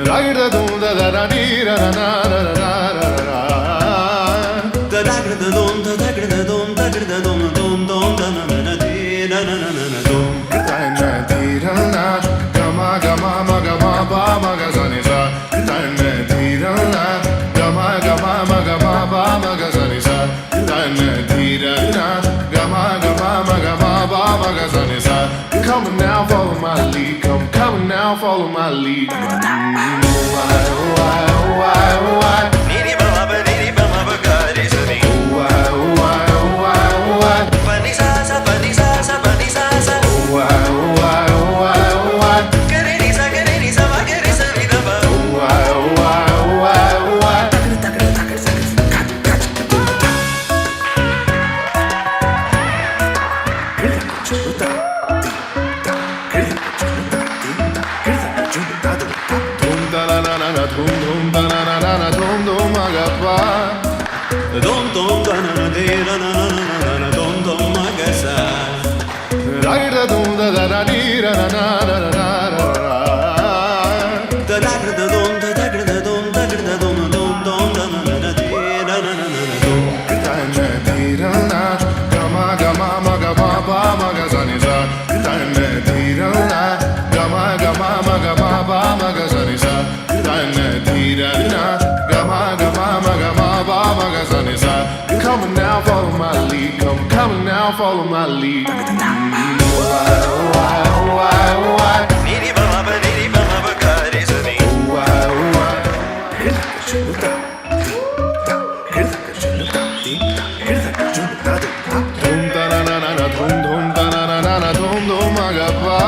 Right da dum da da da dee da da da da da da da. Da da da dum da da da dum da da dum dum dum da na na na dee na na na na na dum. Da na dee da na ga ma ma ga ma ba ma ga sa ni sa. Da na dee da na ga ma ba ma ga sa ni sa. Da na dee da na ga ma ba ma ga sa ni sa. Come now, follow my lead. Come now, follow my lead. Oh, why, oh, why, oh, why, oh, why. Niri ba ma ba ga re sa ni. Oh, why, oh, why, oh, why, oh, why. Pa ni sa sa pa ni sa sa pa ni sa sa. Oh, why, oh, why, oh, why, oh, why. Ga re ni sa ma ga re sa ni da ba. Oh, why, oh, why, oh, why, oh, why. Dum dum da na na dee na na na na na dum dum ma ga sa. Right da dum da da da dee da da da da da da da. Da da da dum da da da dum da da dum dum dum da na na na dee na na na na dum. Da na dee da na ga ma ba ma ga sa ni sa. Da na dee da na ga ma ba ma ga sa ni sa. Da na dee da na ga ma ba ma ga sa ni sa. Come now, follow my lead. Come now, follow my lead. Oh, why, oh, why, oh, why, oh, why. Niri ba ma ba ga re sa ni. Oh, why, oh, why. Dum da na na na na dum da na na na na dum ma ga ba.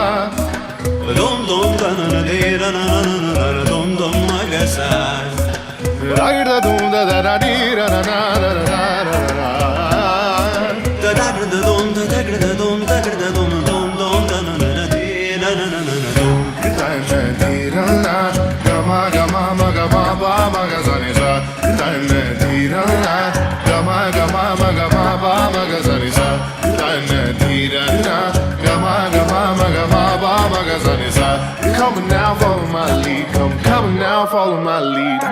Dum dum da na na dee na na na na na dum dum ma ga sa. Right da dum da da da dee da da da da da da da. Da da da dum da da da dum da da dum dum dum da na na na dee na na na na na dum. Da na dee da na ga ma ba ma ga sa ni sa. Da na dee da na ga ma ba ma ga sa ni sa. Da na dee da na ga ma ba ma ga sa ni sa. Come now, follow my lead. Come now, follow my lead. Oh,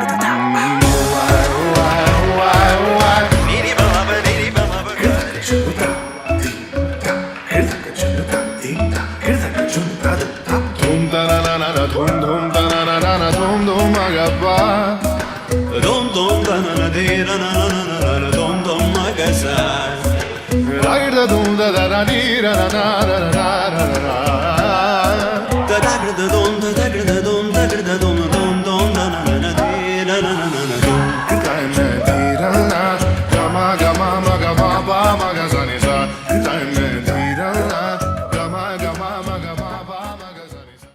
why, oh, why, oh, why, oh, why. Niri ba ma ba ga re sa ni. Dum da na na na na dum da na na na na dum ma ga ba. Dum dum da na na dee na na na na na dum dum ma ga sa. Right da dum da da da dee da da da da da da da. Da da da dum da da dum da da dum dum dum da na na na dee na na na na dum. Da na dee da na ga ma ba ma ga sa ni sa. Da na dee da na ga ma ba ma ga sa ni sa.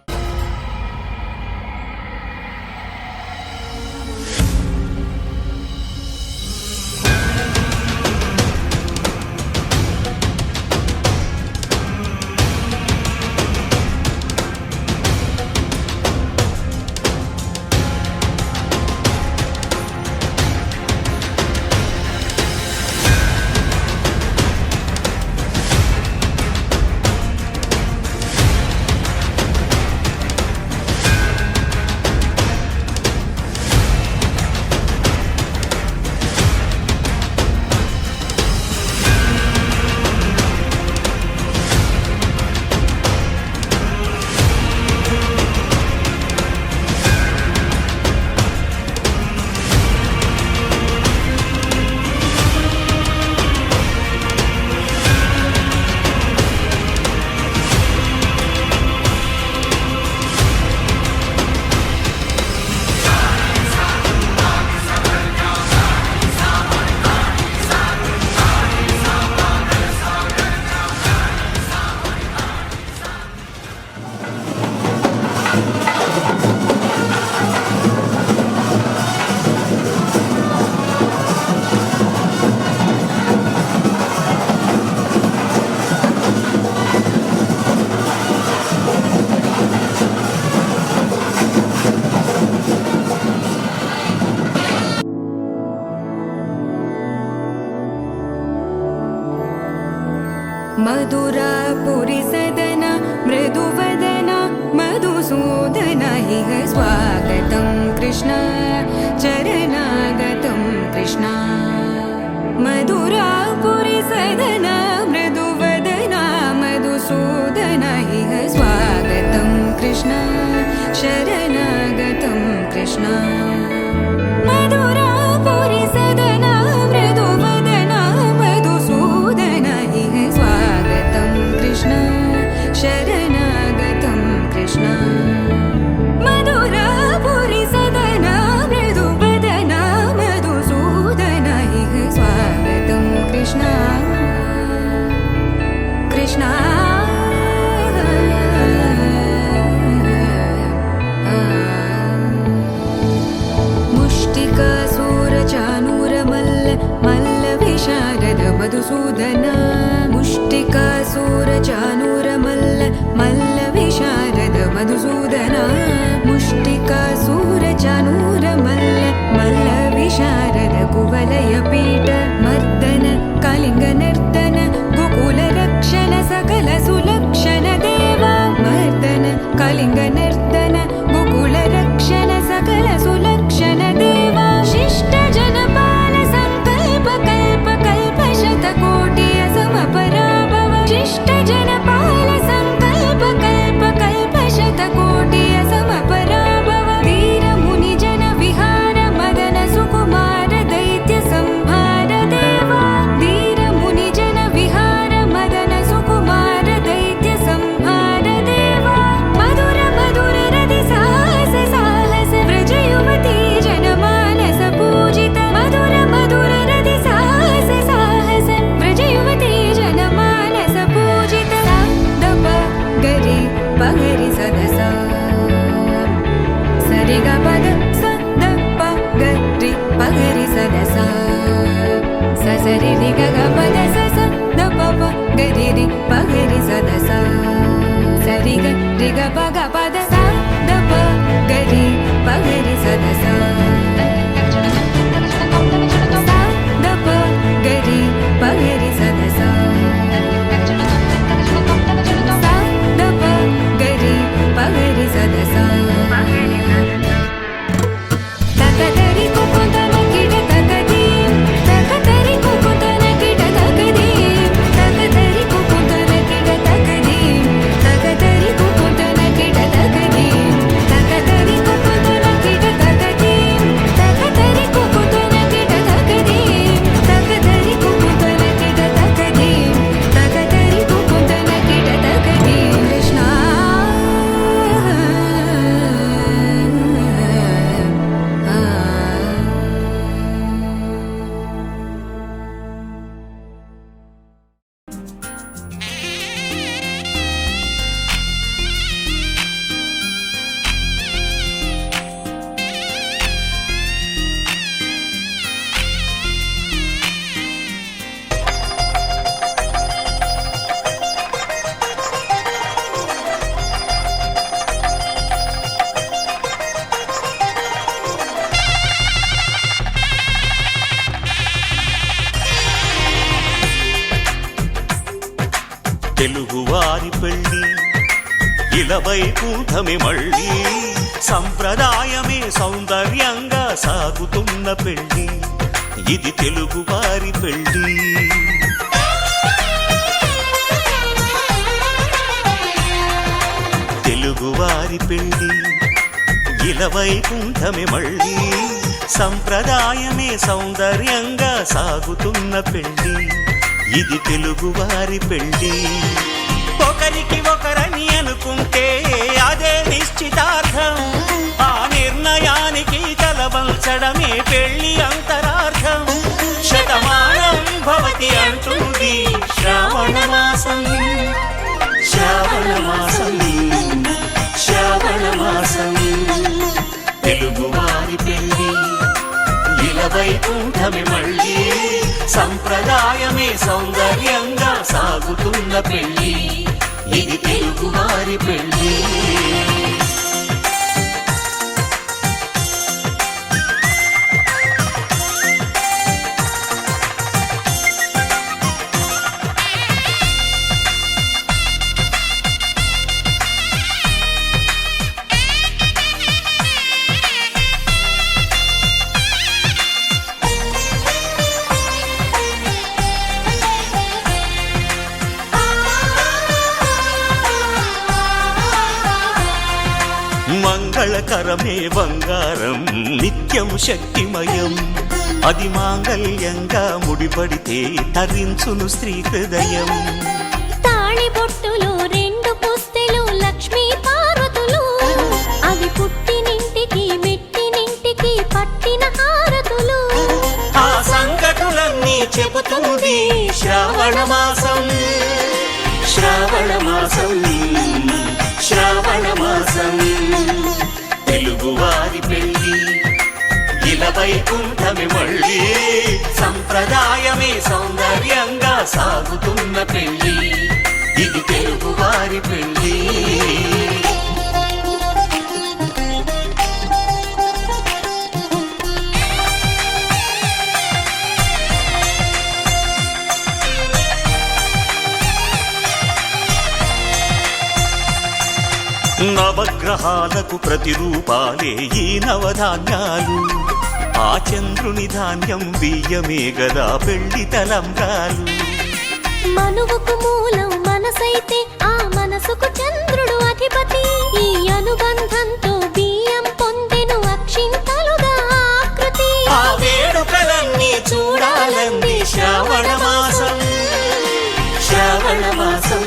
मधुरापुरी सदन मृदुवदन मधुसूदन हि स्वागतं कृष्ण चरणागतं कृष्ण मधुरापुरि सदना मृदुवदना मधुसूदन इह स्वागतं कृष्ण शरणागतं कृष्ण मधुरापुरि सदना मृदुवदना मधुसूदन इह स्वागतं कृष्ण शरणागतं कृष्ण मधुरापुरि सदना मृदुवदना मधुसूदन इह स्वागतं कृष्ण कृष्ण मुष्टिकासूरचानूरमल्ल मल्लविशारद मधुसूदन मुष्टिकासूरचानूरमल्ल मल्लविशारद मधुसूदन मुष्टिकासूरचानूरमल्ल मल्लविशारद कुवलयपीठ मर्दन कलिङ्गनर्तन गोकुलरक्षण सकल सुलक्षण देवा मर्दन कलिङ्गनर्तन गोकुलरक्षण सकल सुलक्षण देवा शिष्ट जनपाल संकल्प कल्प कल्प शतकोटि असमपराभव शिष्ट जनपाल संकल्प कल्प कल्प शतकोटि असमपराभव वीर मुनि जन विहार मदन सुकुमार दैत्य संहार देवा वीर मुनि जन विहार मदन सुकुमार दैत्य संहार देवा मधुर मधुर रति साहस साहस व्रज युवती जनमानस पूजित मधुर मधुर रति साहस साहस व्रज युवती जनमानस पूजित सा दप गरि पगरि सदसा सरि ग पद स द प गरि पगरि सदसा स सरि रि ग ग पद स स द प प गरि रि पगरि सदसा सरि ग रि ग प ग पद स द प गरि पगरि सदसा स द प गरि पगरि सदसा स द प गरि पगरि सदसा तकदरि कुकुतन किट तकदीम तकदरि कुकुतन किट तकदीम तकदरि कुकुतन किट तकदीम तकदरि कुकुतन किट तकदीम तकदरि कुकुतन किट तकदीम तकदरि कुकुतन किट तकदीम तकदरि कुकुतन किट तकदीम तकदरि कुकुतन किट तकदीम कृष्ण తెలుగువారి పెళ్ళి ఇలవైకుంఠమే మళ్ళీ సంప్రదాయమే సౌందర్యంగా సాగుతున్న పెళ్ళి ఇది తెలుగువారి పెళ్ళి తెలుగువారి పెళ్ళి ఇలవైకుంఠమే మళ్ళీ సంప్రదాయమే సౌందర్యంగా సాగుతున్న పెళ్ళి ఇది తెలుగువారి పెళ్ళి ఒకరికి ఒకరని అనుకుంటే అదే నిశ్చితార్థం ఆ నిర్ణయానికి తలవంచడమే పెళ్ళి అంతరార్థం శతమానం భవతి అంటుంది శ్రావణ మాసం శ్రావణ మాసం శ్రావణ మాసం తెలుగువారి పెళ్ళి ఇలవైకుంఠమే మళ్ళీ సంప్రదాయమే సౌందర్యంగా సాగుతున్న పెళ్ళి ఇది తెలుగువారి పెళ్ళి కరమే బంగారం నిత్యం శక్తిమయం అది మాంగళ్యంగా ముడిపడితే తరించును స్త్రీ హృదయం తాళిబొట్టులో రెండు పుస్తెలు లక్ష్మీ పార్వతులు అవి పుట్టినింటికి మెట్టినింటికి పట్టిన హారతులు ఆ సంకటులన్నీ చెబుతుంది శ్రావణ మాసం శ్రావణ మాసం శ్రావణ మాసం తెలుగువారి పెళ్ళి ఇలా వైకుంఠమి మళ్ళీ సంప్రదాయమే సౌందర్యంగా సాగుతున్న పెళ్ళి ఇది తెలుగువారి పెళ్ళి నవగ్రహాలకు ప్రతిరూపాలే ఈ నవధాన్యాలు ఆ చంద్రుని ధాన్యం బియ్యమే గదా పెళ్లి తలంబ్రాలు మనువుకు మూలం మనసైతే ఆ మనసుకు చంద్రుడు అధిపతి ఈ అనుబంధంతో బియ్యం పొందెను అక్షింతలుగా ఆకృతి ఆ వేడుకలన్నీ చూడాలంది శ్రావణ మాసం శ్రావణ మాసం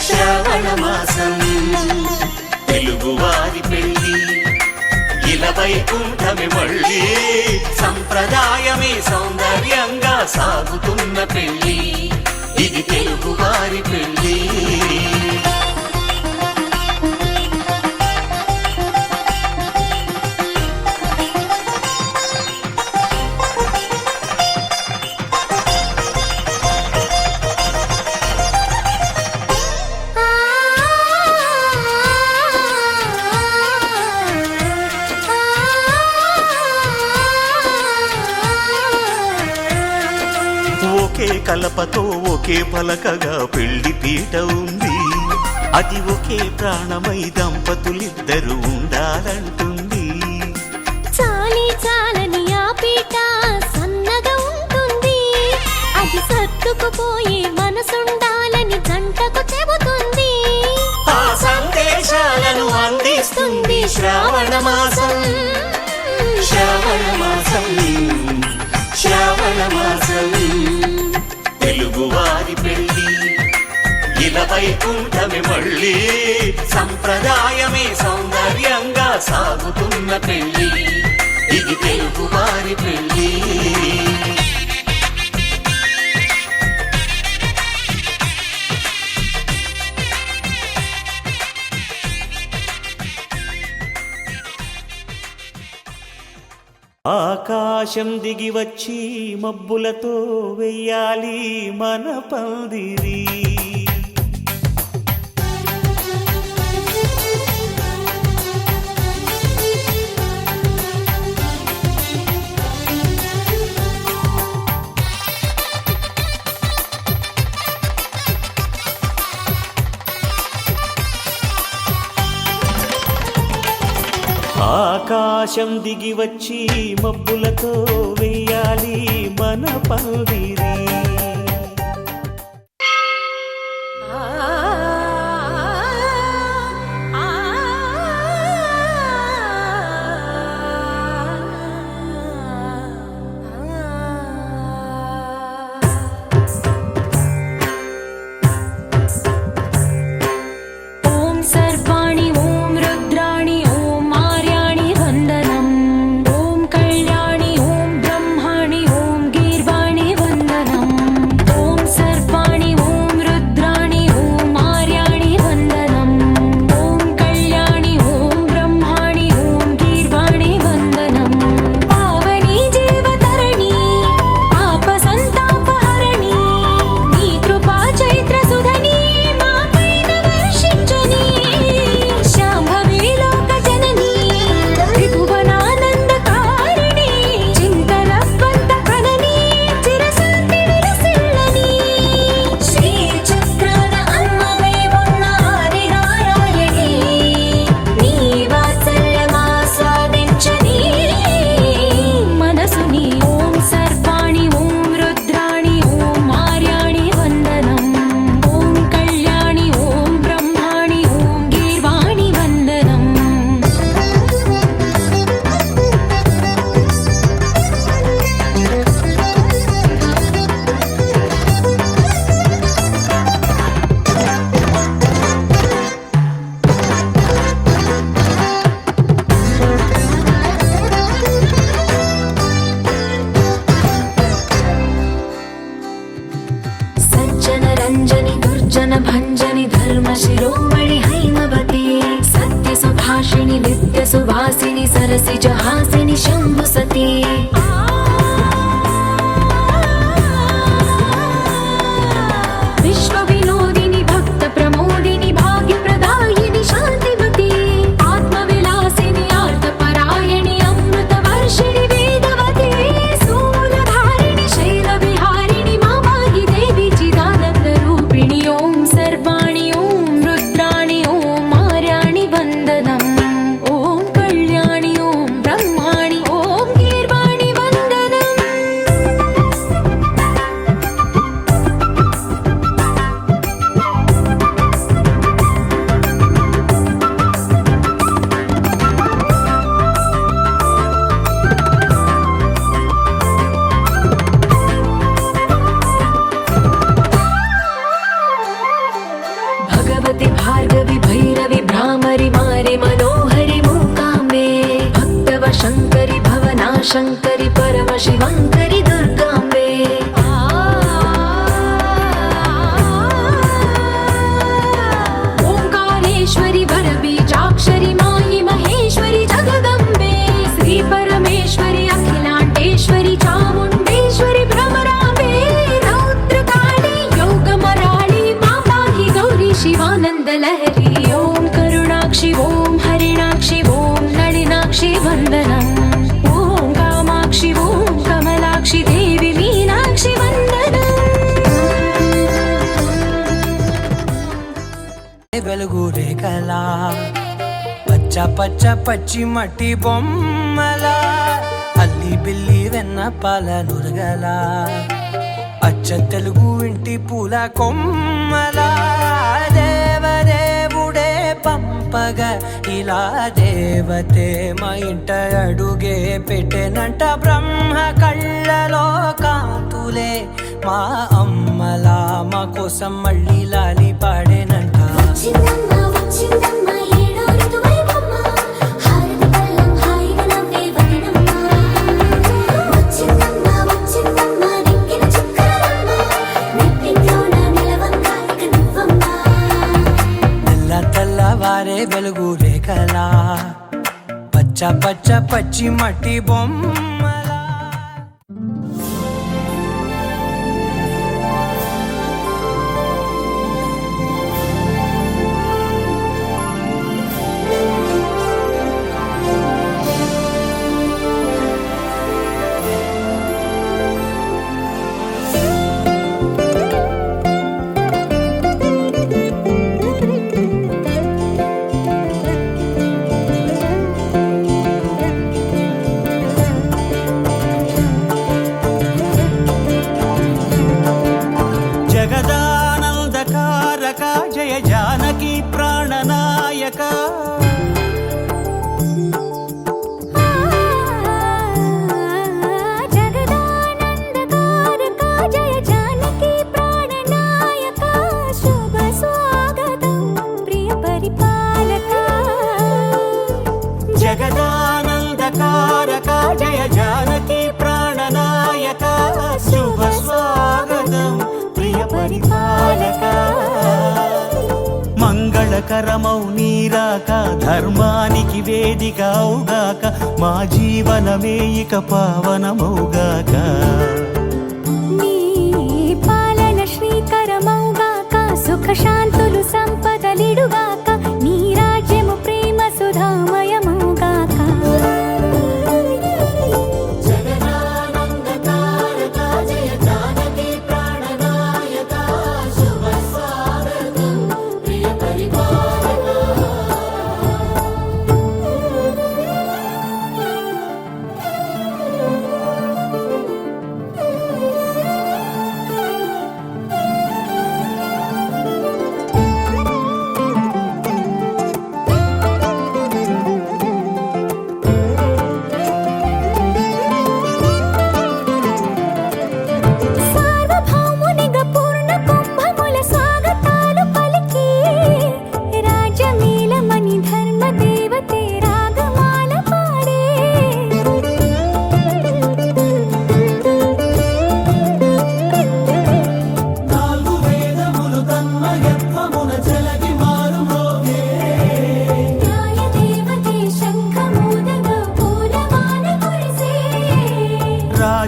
శ్రావణ మాసం తెలుగువారి పెళ్ళి ఇలా వైకుంఠమి మళ్ళీ సంప్రదాయమే సౌందర్యంగా సాగుతున్న పెళ్ళి ఇది తెలుగువారి పెళ్ళి ఒకే కలపతో ఒకే పలకగా పెళ్లి పీట ఉంది అది ఒకే ప్రాణమై దంపతులిద్దరు ఉండాలంటుంది చాలి చాలని ఆ పీట సన్నగా ఉంటుంది అది సర్దుకుపోయే మనసుండాలని జంటకు చెబుతుంది ఆ సందేశాలను అందిస్తుంది శ్రావణ మాసం శ్రావణ మాసం శ్రావణ మాసం తెలుగువారి పెళ్ళి ఇలా వైకుంఠమి మళ్ళీ సంప్రదాయమే సౌందర్యంగా సాగుతున్న పెళ్ళి ఇది తెలుగువారి పెళ్ళి ఆకాశం దిగి వచ్చి మబ్బులతో వెయ్యాలి మన పందిరి ఆకాశం దిగి వచ్చి మబ్బులతో వెయ్యాలి మన పందిరి ఓం సర్వాణి ఓం రుద్రాణి ఓం ఆర్యాణి వందనం ఓం కళ్యాణి ఓం బ్రహ్మాణి ఓం గీర్వాణి వందనం वासिनि सरसिज हासिनि शम्भु सती विश्व विनोदिनि भक्त प्रमोदिनि भाग्य प्रदायिनि शान्तिमती आत्मविलासिनि आर्तपरायणि अमृत वर्षिणि वेदवती सूलधारिणि शैलविहारिणि मामाहि देवी चिदानन्द रूपिणि ॐ सर्वाणि ॐ रुद्राणि ॐ मार्याणि वन्दनम् ॐ कल्याणि ॐ ब्रह्माणि ॐ गीर्वाणि वन्दनम् भगवति भार्गवि भैरवि भ्रामरि मारि मनोहरि मूकाम्बे भक्तव शङ्करि भवना शङ्करि परम शिवङ्करि दुर्गाम्बे ओङ्कारेश्वरि वरबीजाक्षरि मायि महेश्वरि जगदम्बे श्री परमेश्वरि अखिलाण्डेश्वरि चामुण्डेश्वरि भ्रमराम्बे रौद्रकाळि योगमराळि मापाहि गौरी शिवानन्द लहरी ॐ करुणाक्षि ॐ हरिणाक्षि ॐ नളിनाक्षि वन्दनम् ॐ कामाक्षि ॐ कमलाक्षि देवी मीनाक्षि वन्दनम् వెలుగు రేఖలా పచ్చ పచ్చ పచ్చి మట్టి బొమ్మల అల్లి బిల్లి వెన్న పాల నురగల అచ్చ తెలుగు ఇంటి పూల కొమ్మల దేవదేవుడే పంపగ ఇలా దేవతే మా ఇంట అడుగే పెట్టెనంట బ్రహ్మ కళ్ళలో కాంతులే మా అమ్మలా మా కోసం మళ్ళీ లాలి పాడేనంట వచ్చిందమ్మ వచ్చిందమ్మ ఏడో ఋతువైవమ్మ హారతి పళ్ళం హాయిగా నవ్వే వదినమ్మ వచ్చిందమ్మ వచ్చిందమ్మ నెక్కిన చుక్కలమ్మ నెట్టింట్లోన నిలవంగా ఇక నువ్వమ్మ తెల్ల తెల్లవారే వెలుగు రేఖలా పచ్చ పచ్చ పచ్చి మట్టి బొమ్మలా జగదానందకారక జయ జానకి ప్రాణనాయక జగదానందకారక జయ జానకి ప్రాణనాయక శుభ స్వాగతం ప్రియ పరిపాలక జగదానందకారక జయ జానకి ప్రాణనాయక శుభ స్వాగతం ప్రియ పరిపాలక మంగళకరమౌ నీరాక ధర్మానికి వేదిక అవుగాక మా జీవనమే ఇక పావనమౌగాక నీ పాలన శ్రీకరమౌగాక సుఖ శాంతులు సంపదలిడుగాక నీ రాజ్యము ప్రేమ సుధామయమౌగాక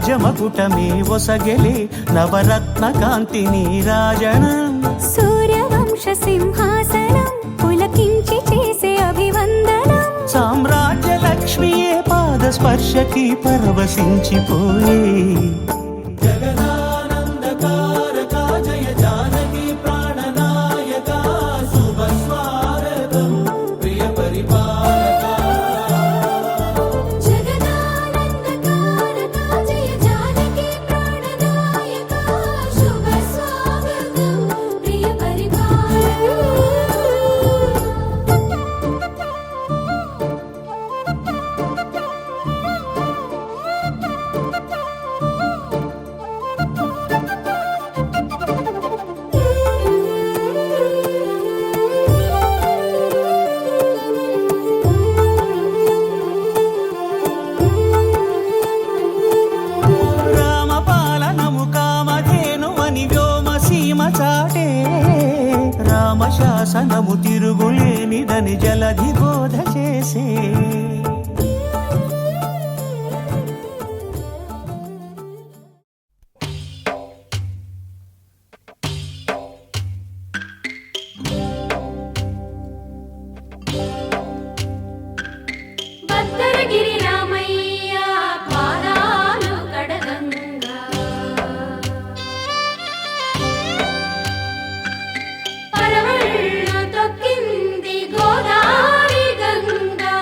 రాజమకుటమే ఒసగెలే నవరత్న కాంతి నీరాజనం సూర్యవంశ సింహాసనం పులకించి చేసే అభివందనం సామ్రాజ్య లక్ష్మియే పాద స్పర్శకి పరవశించిపోయే రామశాసనము తిరుగులేనిదని జలధి బోధ చేసే భద్రగిరి రామయ్య పాదాలు కడగంగా పరవళ్ళు తొక్కింది గోదావరి గంగా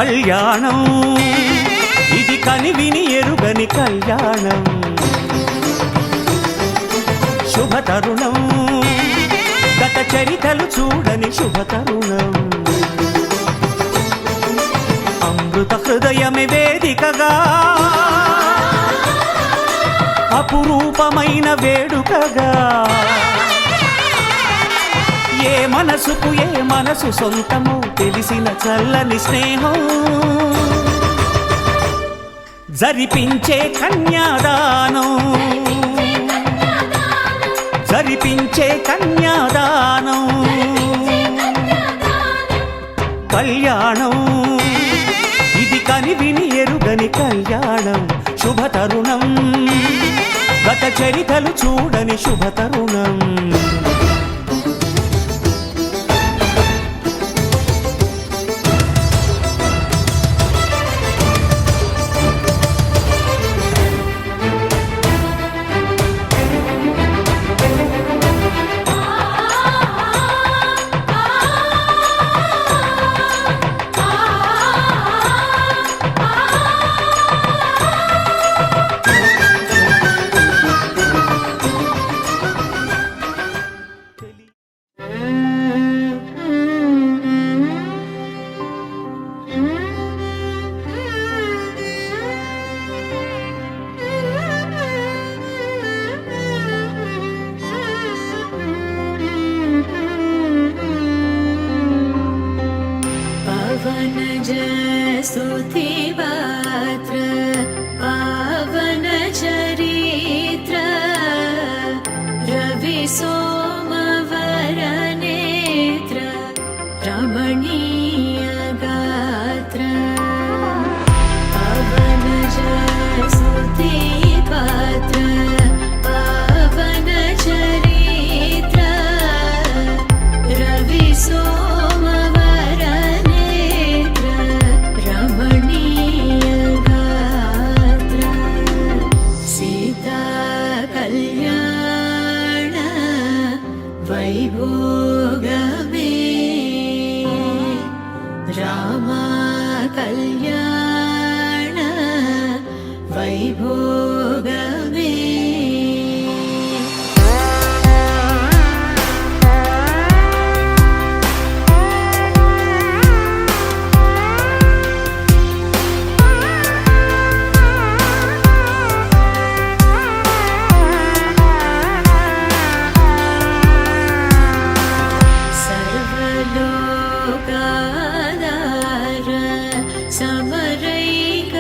కళ్యాణం ఇది కనివిని ఎరుగని కళ్యాణం శుభతరుణం గత చరితలు చూడని శుభతరుణం అమృత హృదయమే వేదికగా అపురూపమైన వేడుకగా ఏ మనసుకు ఏ మనసు సొంతమో తెలిసిన చల్లని స్నేహం జరిపించే కన్యాదానం జరిపించే కన్యాదానం కళ్యాణం ఇది కనివిని ఎరుగని కళ్యాణం శుభతరుణం గత చరితలు చూడని శుభతరుణం स्तुतिपात्र पावन चरित्र रवि सोमवर नेत्र रमणीय गात्र पावन स्तुतिपात्र पावन चरित्र रवि सोमवर नेत्र रमणीय गात्र सीता कल्याण वैभोगमे रामा कल्याण वैभोगमे सर्वलोकाधार समरैकवीर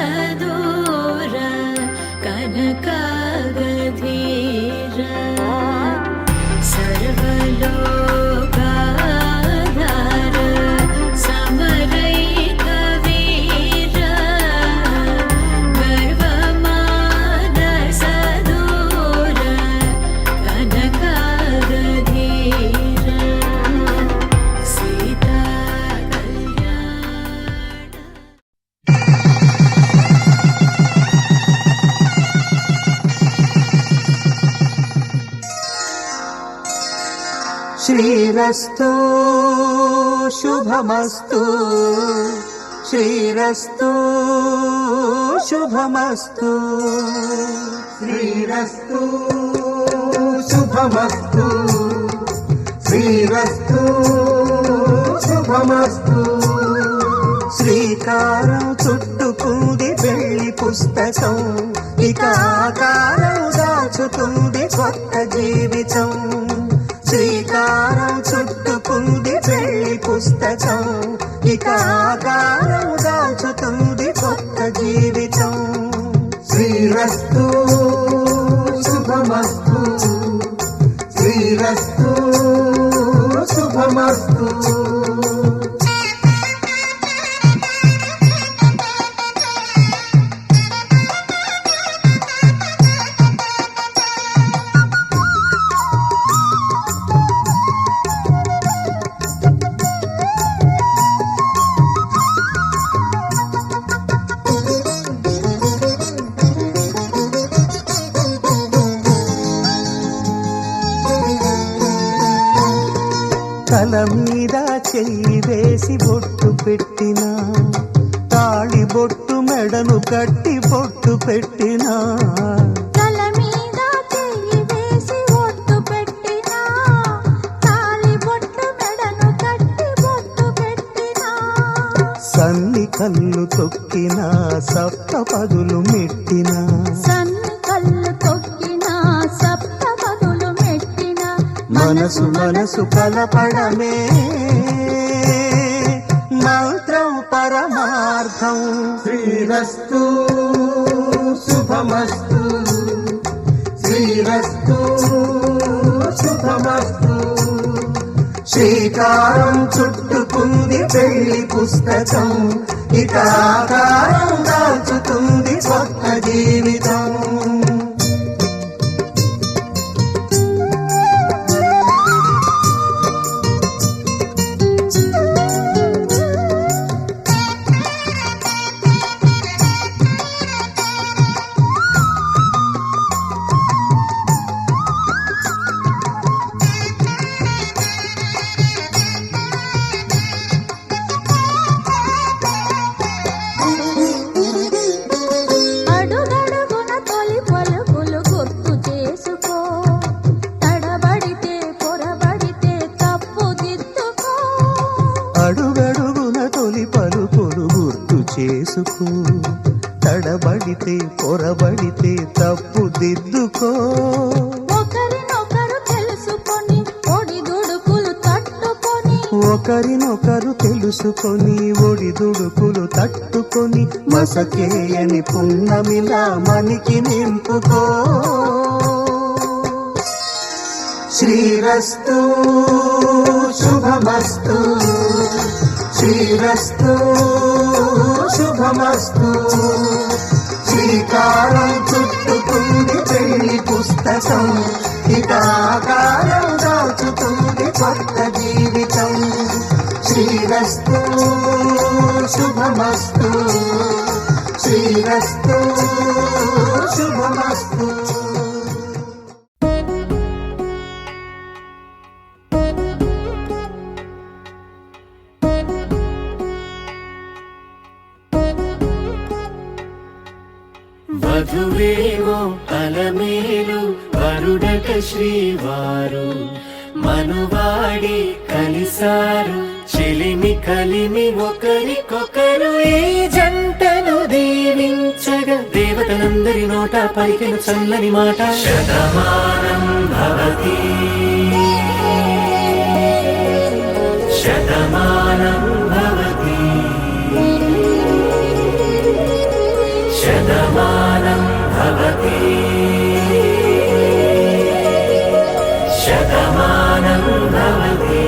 गर्वमानसदूर कनकागधीर सर्वलोकाधार समरैकवीर गर्वमानसदूर कनकागधीर सीता कल्याण శ్రీరస్తు శుభమస్తు శ్రీరస్తు శుభమస్తు శ్రీరస్తు శుభమస్తు శ్రీరస్తు శుభమస్తు శ్రీకారం చుట్టుకుంది పెళ్లి పుస్తకం ఇక ఆకారం దాచుతుంది కొత్త జీవితం శ్రీకారం చుట్టుకుంది పెళ్లి పుస్తకం ఇక ఆకారం దాచుతుంది కొత్త జీవితం శ్రీరస్తు శుభమస్తు శ్రీరస్తు శుభమస్తు తల మీద చెయ్యి వేసి బొట్టు పెట్టినా, తాళి బొట్టు మెడను కట్టి బొట్టు పెట్టినా, తల మీద చెయ్యి వేసి బొట్టు పెట్టినా, తాళి బొట్టు మెడను కట్టి బొట్టు పెట్టినా, సన్ని కళ్ళు తొక్కినా సప్త పదులు మెట్టినా, సన్ని కళ్ళు తొక్కినా సప్త పదులు మెట్టినా, మనసు మనసు కలపడమే మంత్రం పరమార్థం. శ్రీరస్తు శుభమస్తు, శ్రీరస్తు శుభమస్తు. శ్రీకారం చుట్టుకుంది పెళ్లి పుస్తకం, ఇక ఆకారం దాల్చుతుంది కొత్త జీవితం. అడుగడుగున తొలి పలుకులు గుర్తు చేసుకో, తడబడితే పొరబడితే తప్పు దిద్దుకో. అడుగడుగున తొలి పలుకులు గుర్తు చేసుకో, తడబడితే పొరబడితే తప్పు దిద్దుకో. ఒకరినొకరు తెలుసుకొని ఒడిదుడుకులు తట్టుకొని, ఒకరినొకరు తెలుసుకొని ఒడిదుడుకులు తట్టుకొని, మసకేయని పున్నమిలా మనికి నింపుకో. శ్రీరస్తు శుభమస్తు, శ్రీరస్తు శుభమస్తు. శ్రీకారం చుట్టుకుంది పెళ్లి పుస్తకం, ఇక ఆకారం దాచుతుంది కొత్త జీవితం. శ్రీరస్తు శుభమస్తు, శ్రీరస్తు శుభమస్తు. వధువేవో అలమేలు వరుడట శ్రీవారు, మనువాడి కలిసారు చెలిమి కలిమి ఒకరికొకరు. ఈ జంటను దీవించగా దేవతలందరి నోట పలికిన చల్లని మాట, శతమానం భవతి శతమానం భవతి శతమానం భవతి శతమానం భవతి.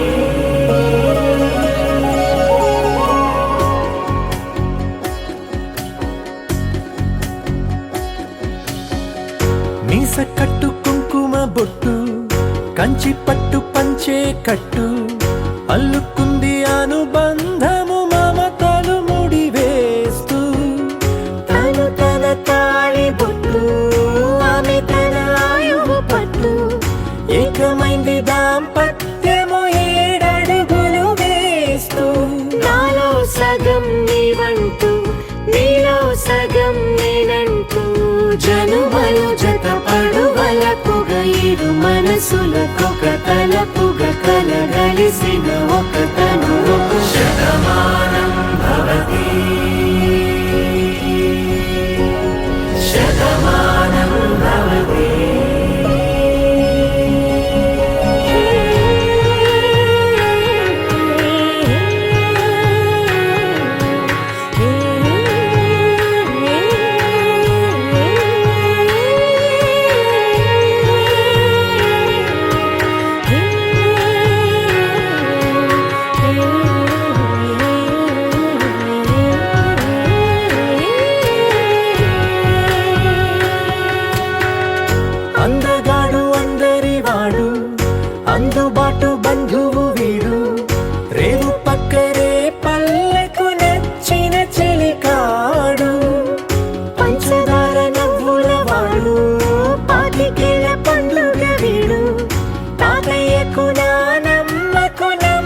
మీస కట్టు కుంకుమ బొట్టు, కంచి పట్టు పంచే కట్టు, అల్లుకుంది అనుబంధము మమతలు ముడివేస్తూ. తను తన తాళి బొట్టు, ఆమె తన ఆయువు పట్టు, ఏకమైంది దాంపత్యము 7 అడుగులు వేస్తూ. నాలో సగం నీవంటూ, నీలో సగం నేనంటూ, జనుమలు జత పడువలపుగ ఇరు మనసులకొక తలపుగ కలగలిసిన ఒక తను ఒక. శతమానం భవతి శతమానం భవతి. అందగాడు అందరివాడు, అందుబాటు బంధువు వీడు, రేవు పక్కరే పల్లెకు నచ్చిన చెలికాడు. పంచదార నవ్వుల వాడు, పాతికేల పండుగ వీడు, తాతయ్యకు నానమ్మకు నమ్మ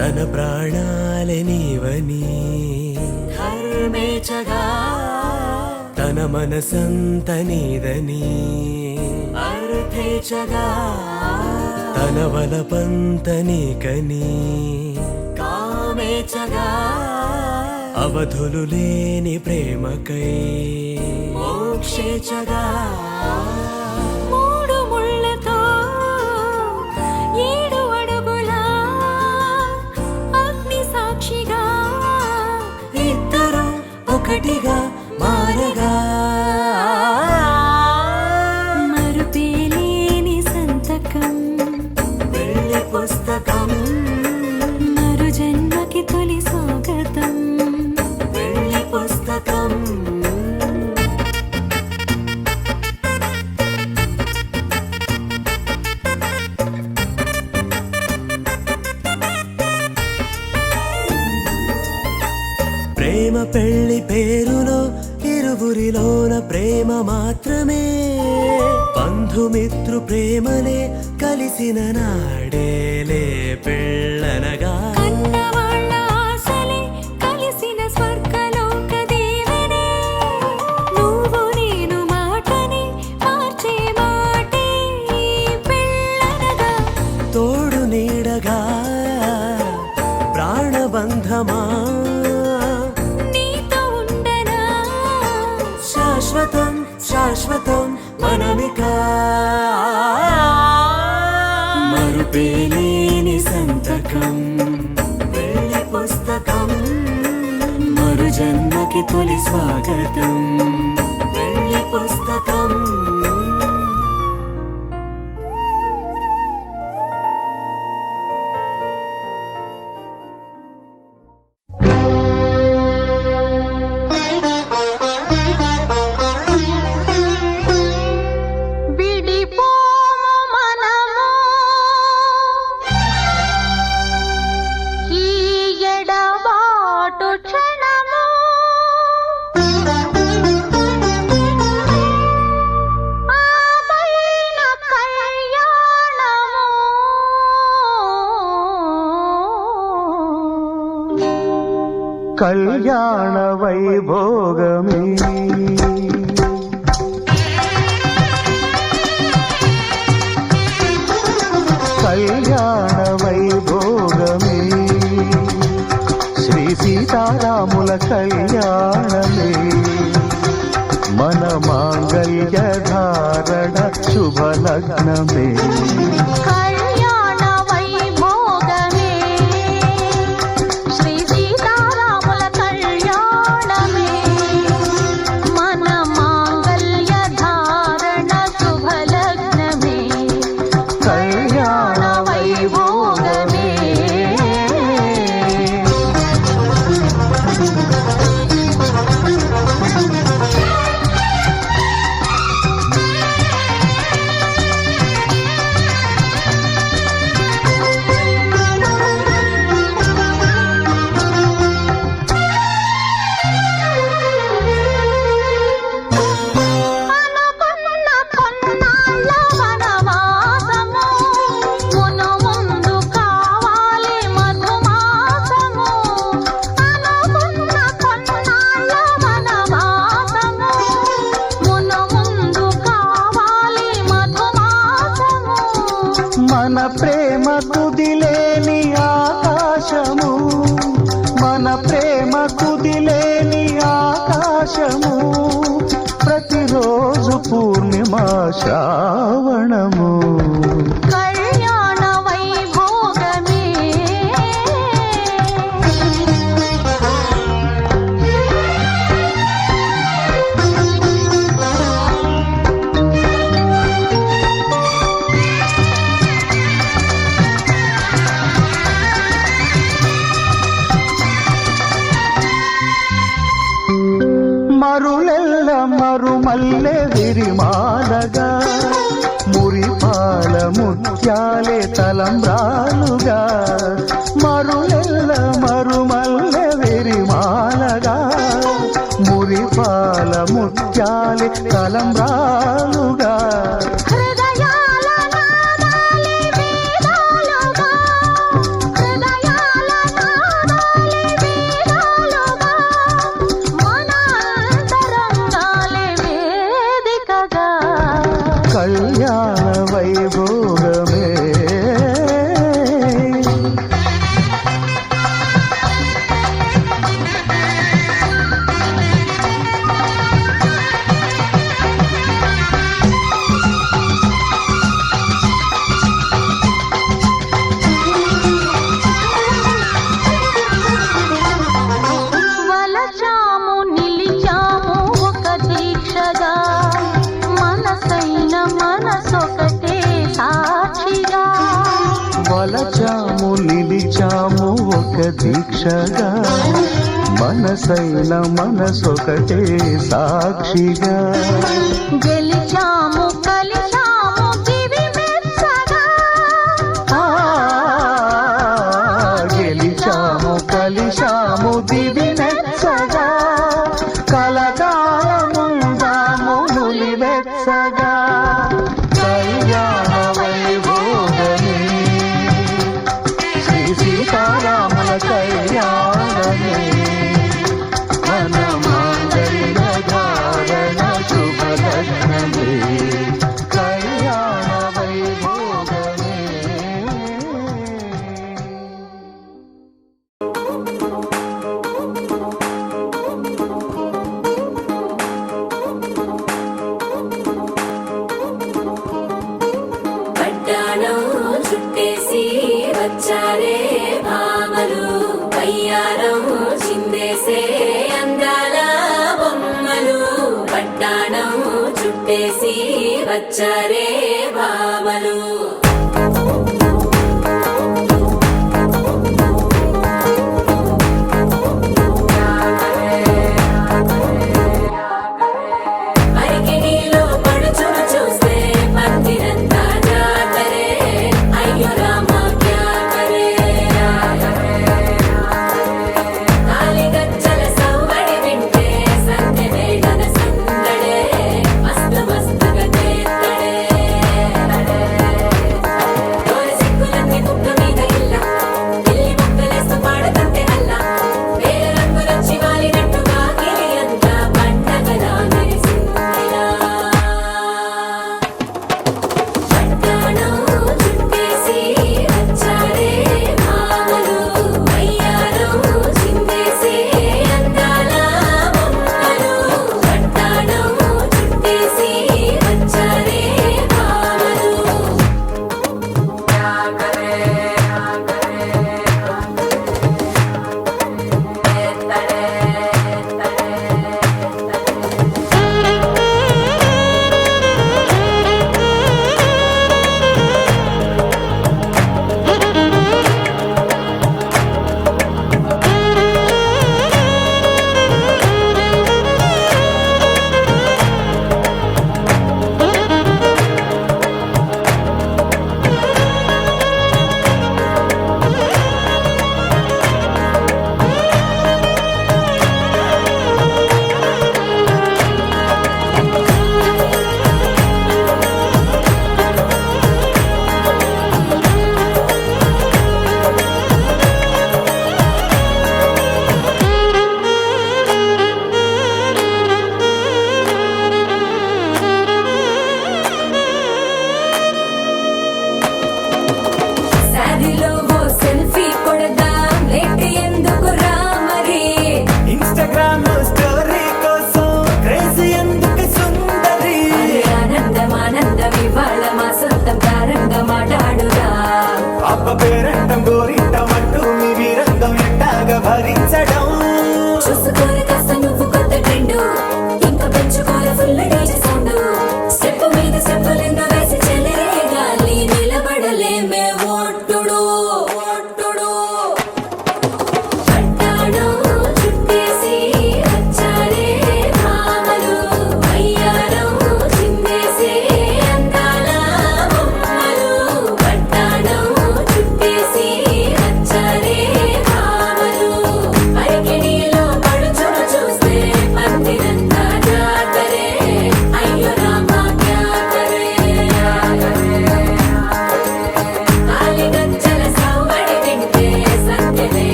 తన ప్రాణాలే నీవని ధర్మేచగా తన మనసంత నీదని అర్థేచగా తన వలపంత నీకని కామేచగా అవధులు లేని ప్రేమకై మోక్షేచగా మూడు ముళ్ళతో 7 అడుగుల అగ్ని సాక్షిగా ఇద్దరు ఒకటిగా మారగా మరుపేలేని సంతకం వెళ్ళి పుస్తకం మరు జన్మకి తొలి స్వాగతం వెళ్ళి పుస్తకం ప్రేమ పెళ్లి పేరులో ఇరువురిలోన ప్రేమ మాత్రమే బంధుమిత్రు ప్రేమలే కలిసిన నాడేలే పెళ్ళనగా కన్నవాళ్ళ ఆశలే కలిసిన స్వర్గలోక దీవెనే నువ్వు నేను మాటని మార్చే మాటే పెళ్ళనగా తోడు నీడగా ప్రాణబంధమా నీతో ఉండనా శాశ్వతం శాశ్వతం మనమిక మరుపేలేని సంతకం వెళ్ళి పుస్తకం మరు జన్మకి తొలి స్వాగతం వెళ్ళి పుస్తకం విడిపోము మనము ఈ ఎడబాటు క్షణము ఆపైన కళ్యాణము కళ్యాణ వైభోగమే కళ్యాణ వైభోగమే శ్రీ సీతారాముల కళ్యాణమే మన మాంగళ్య ధారణ శుభలగ్నమే కళ్యాణ వైభోగమే శ్రీ సీతారాముల కళ్యాణమే మన మాంగళ్య ధారణ శుభలగ్నమే కళ్యాణ వైభోగమే అనుకున్న కొన్నాళ్ళ వనవాసము మును ముందు కావాలి మధుమాసము అనుకున్న కొన్నాళ్ళ వనవాసము మును ముందు కావాలి మధుమాసము మన ప్రేమ కుదిలేని ఆకాశము మన ప్రేమ కుదిలేని ఆకాశము ప్రతిరోజు పూర్ణిమా శ్రావణము కళ్యాణ వైభోగమే మరులెల్ల మరుమల్లె విరిమాలగా మురిపాల ముత్యాలే తలంబ్రాలుగా మరులెల్ల మరుమల్లె విరిమాలగా మురిపాల ముత్యాలే తలంబ్రాలుగా హృదయాల నాదాలే వేదాలుగా హృదయాల ఒక దీక్షగా మనసైన మనసొకటే సాక్షిగా గెలిచాము కలిశాము దివి మెచ్చగా ఆ, గెలిచాము కలిశాము దివి మెచ్చగా కలకాలముందాము నులివెచ్చగా కళ్యాణ వైభోగమే శ్రీ సీతారాముల కళ్యాణమే మన మాంగళ్య ధారణ శుభలగ్నమే కళ్యాణ వైభోగమే పట్టాణం చుట్టేసి వచ్చారే భామలు కయ్యారం చిందేసే అందాల బొమ్మలు పట్టాణం చుట్టేసి వచ్చారే భామలు అరికిణీలో పడుచును చూస్తే పందిరంతా జాతరే అయ్యో రామ క్యా కరే తాళిగజ్జల సవ్వడి వింటే సంధ్య వేళన సందడే మస్తు మస్తుగా చేత్తడే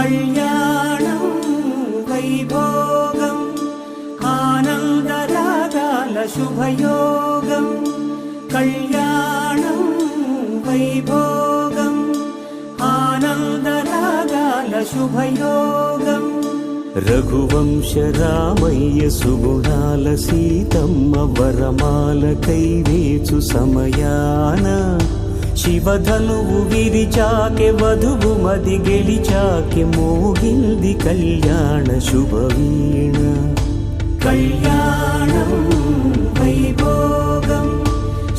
కళ్యాణం వైభోగం ఆనందరాగాల శుభయోగం కళ్యాణం వైభోగం ఆనందరాగాల శుభయోగం రఘువంశ రామయ్య సుగుణాల సీతమ్మ వరమాల కైవేచు సమయాన శివధనువు విరిచాకె వధువు మది గెలిచాకె మోగింది కళ్యాణ శుభవీణ కళ్యాణం వైభోగం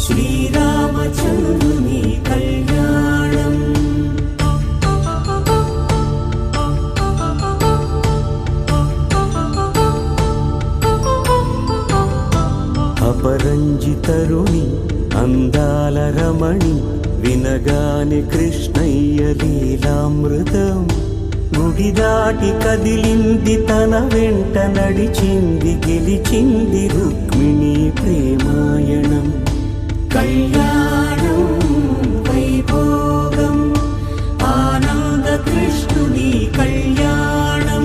శ్రీరామచంద్రుని కళ్యాణం అపరంజి తరుణి అందాల రమణి వినగాని కృష్ణయ్య లీలామృతం గుడి దాటి కదిలింది తన వెంట నడిచింది గెలిచింది రుక్మిణి ప్రేమాయణం కళ్యాణం వైభోగం ఆనంద కృష్ణుని కళ్యాణం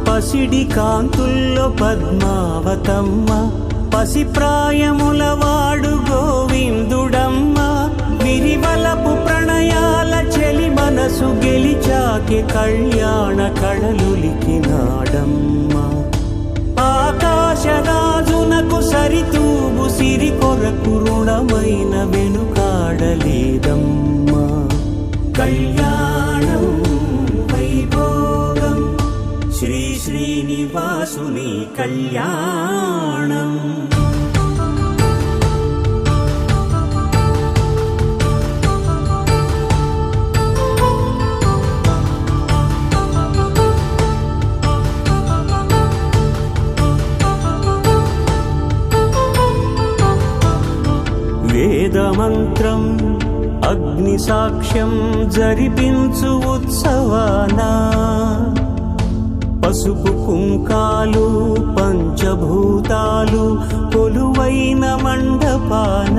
పసిడి కాంతుల్లో పద్మావతమ్మ పసిప్రాయముల వాడు గోవిందుడమ్మ విరివలపు ప్రణయాల చెలి మనసు గెలిచాకే కళ్యాణ కళలులికినాడమ్మ ఆకాశరాజునకు సరితూగు సిరి కొరకు రుణమైన వెనుకాడలేదమ్మా కళ్యాణం వైభోగం శ్రీ శ్రీనివాసుని కళ్యాణం వేదమంత్రం అగ్ని సాక్ష్యం జరిపించు ఉత్సవానా పసుపు కుంకాలు పంచభూతాలు కొలువైన మండపాన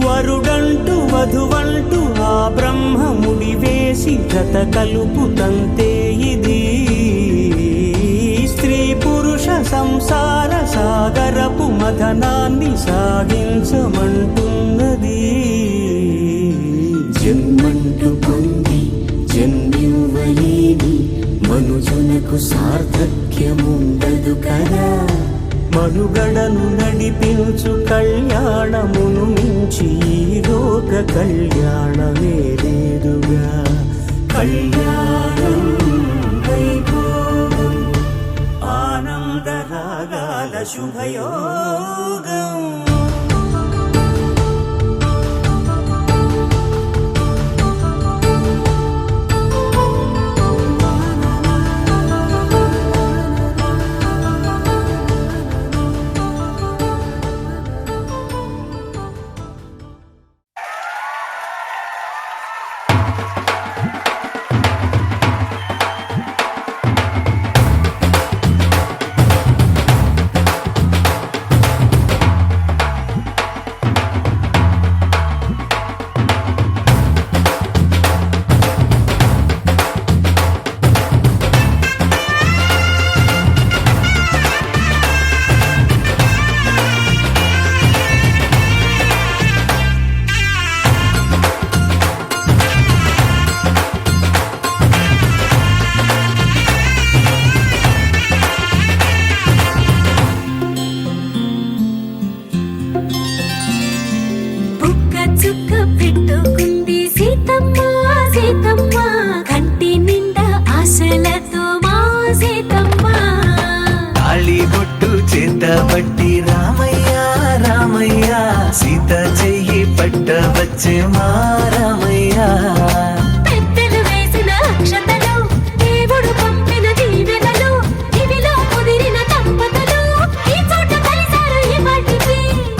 వరుడంటూ వధువంటూ ఆ బ్రహ్మముడి వేసి జత కలుపుతంతే ఇది స్త్రీ పురుష సంసార సాగరపు మథనాన్ని సాగించమంటున్నది జన్మంటూ పొంది జన్మివ్వలేని మనుజునకు సార్థక్యముండదు కదా మనుగడను నడిపించు కళ్యాణమును మించి ఈ లోక కళ్యాణమే లేదుగా కళ్యాణం వైభోగం ఆనందరాగాల శుభయోగం పట్టి రామయ్య రామయ్య సీత చెయ్యి పట్ట వచ్చే మా రామయ్య పెద్దలు వేసిన అక్షతలు దేవుడు పంపిన దీవెనలు ఇవిలో కుదిరిన దంపతులు ఈ చోట కలిసారు ఈ వాటికి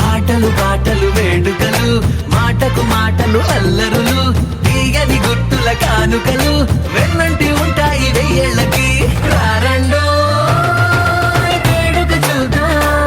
ఆటలు పాటలు వేడుకలు మాటకు మాటలు అల్లరులు తీయని గుర్తుల కానుకలు వెన్నంటి ఉంటాయి వెయ్యేళ్ళకి రారండో వేడుక చూద్దాం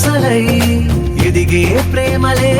శ్వాసలై ఎదిగే ప్రేమలే